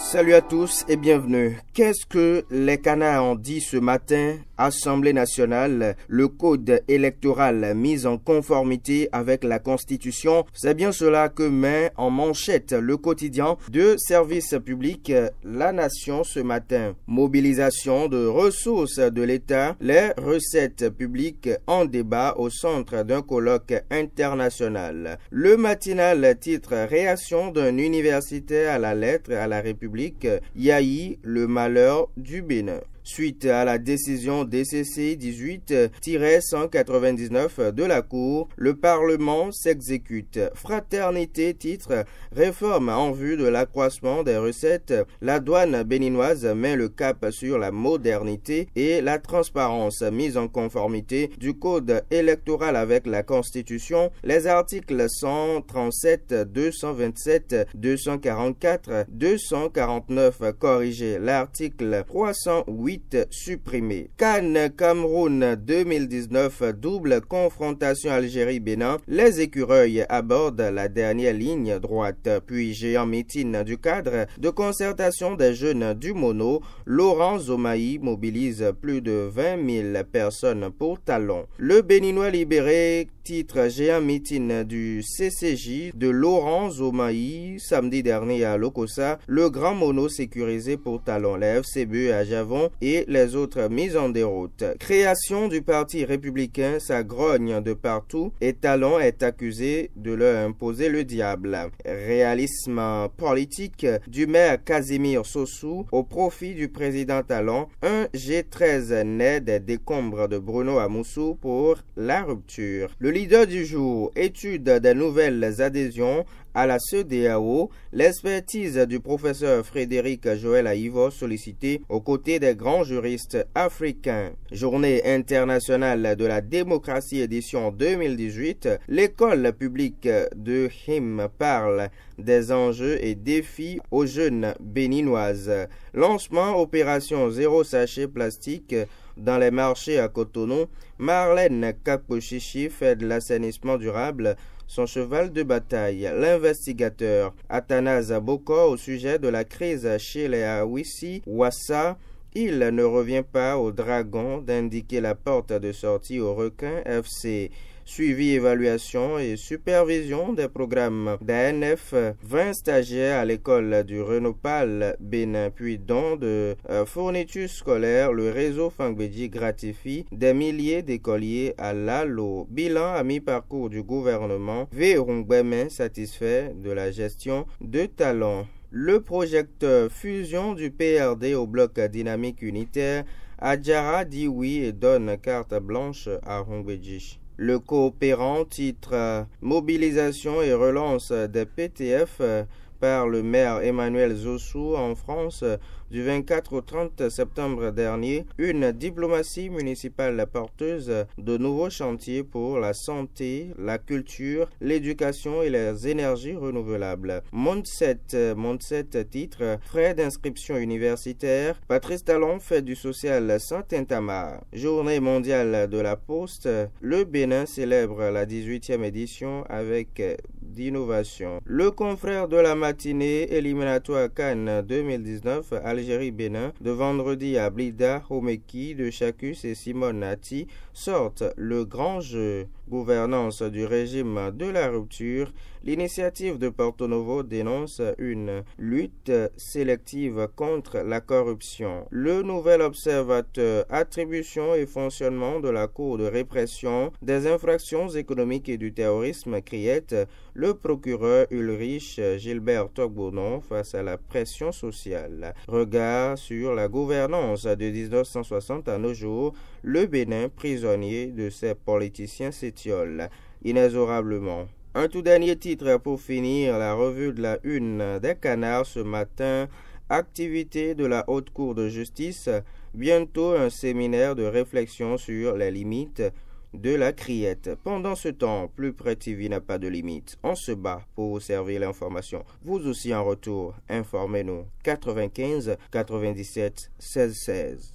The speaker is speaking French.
Salut à tous et bienvenue. Qu'est-ce que les canards ont dit ce matin? Assemblée nationale, le code électoral mis en conformité avec la Constitution. C'est bien cela que met en manchette le quotidien de service public La Nation ce matin. Mobilisation de ressources de l'État, les recettes publiques en débat au centre d'un colloque international. Le matinal titre Réaction d'un universitaire à la lettre à la République, Yahi, le malheur du Bénin. Suite à la décision DCC 18-199 de la Cour, le Parlement s'exécute. Fraternité titre Réforme en vue de l'accroissement des recettes. La douane béninoise met le cap sur la modernité et la transparence mise en conformité du code électoral avec la Constitution. Les articles 137, 227, 244, 249 corrigés. L'article 308 supprimé. CAN Cameroun 2019, double confrontation Algérie-Bénin. Les écureuils abordent la dernière ligne droite. Puis géant meeting du cadre de concertation des jeunes du Mono. Laurent Zomaï mobilise plus de 20 000 personnes pour Talon. Le Béninois libéré titre géant meeting du CCJ de Laurent Zomaï samedi dernier à Lokossa. Le grand Mono sécurisé pour Talon. Les FCB à Javon et les autres mises en déroute. Création du Parti républicain, ça grogne de partout et Talon est accusé de leur imposer le diable. Réalisme politique du maire Casimir Sossou au profit du président Talon. Un G13 naît des décombres de Bruno Amoussou pour la rupture. Le leader du jour, étude des nouvelles adhésions à la CEDEAO, l'expertise du professeur Frédéric Joël Aïvo sollicité aux côtés des grands juristes africains. Journée internationale de la démocratie édition 2018, l'école publique de Him parle des enjeux et défis aux jeunes béninoises. Lancement opération zéro sachet plastique dans les marchés à Cotonou. Marlène Kapochichi fait de l'assainissement durable son cheval de bataille. L'investigateur Athanase Boko au sujet de la crise chez les Awissi Wassa. Il ne revient pas aux dragons d'indiquer la porte de sortie au requin FC. Suivi, évaluation et supervision des programmes d'ANF, 20 stagiaires à l'école du Renopal Bénin, puis don de fournitures scolaires. Le réseau Fangbedji gratifie des milliers d'écoliers à Lalo. Bilan à mi-parcours du gouvernement. Vérongbémen satisfait de la gestion de Talon. Le projecteur fusion du PRD au bloc dynamique unitaire. Adjara dit oui et donne carte blanche à Rongbeji. Le coopérant titre Mobilisation et relance des PTF par le maire Emmanuel Zossou en France du 24 au 30 septembre dernier, une diplomatie municipale porteuse de nouveaux chantiers pour la santé, la culture, l'éducation et les énergies renouvelables. Monde 7 titre Frais d'inscription universitaire. Patrice Talon fait du social sans tintamarre. Journée mondiale de la poste. Le Bénin célèbre la 18e édition avec d'innovation. Le confrère de la matinée, éliminatoire CAN 2019, Algérie-Bénin, de vendredi à Blida, Homeki, de Chacus et Simone Nati, sortent le grand jeu. Gouvernance du régime de la rupture. L'initiative de Porto Novo dénonce une lutte sélective contre la corruption. Le nouvel observateur, attribution et fonctionnement de la Cour de répression des infractions économiques et du terrorisme, criette le procureur Ulrich Gilbert Togbonon face à la pression sociale. Regard sur la gouvernance de 1960 à nos jours, le Bénin prisonnier de ses politiciens s'étiole inexorablement. Un tout dernier titre pour finir, la revue de la une des canards ce matin. Activité de la Haute Cour de justice, bientôt un séminaire de réflexion sur les limites de la criette. Pendant ce temps, Plus Près TV n'a pas de limite. On se bat pour vous servir l'information. Vous aussi en retour, informez-nous. 95 97 16 16.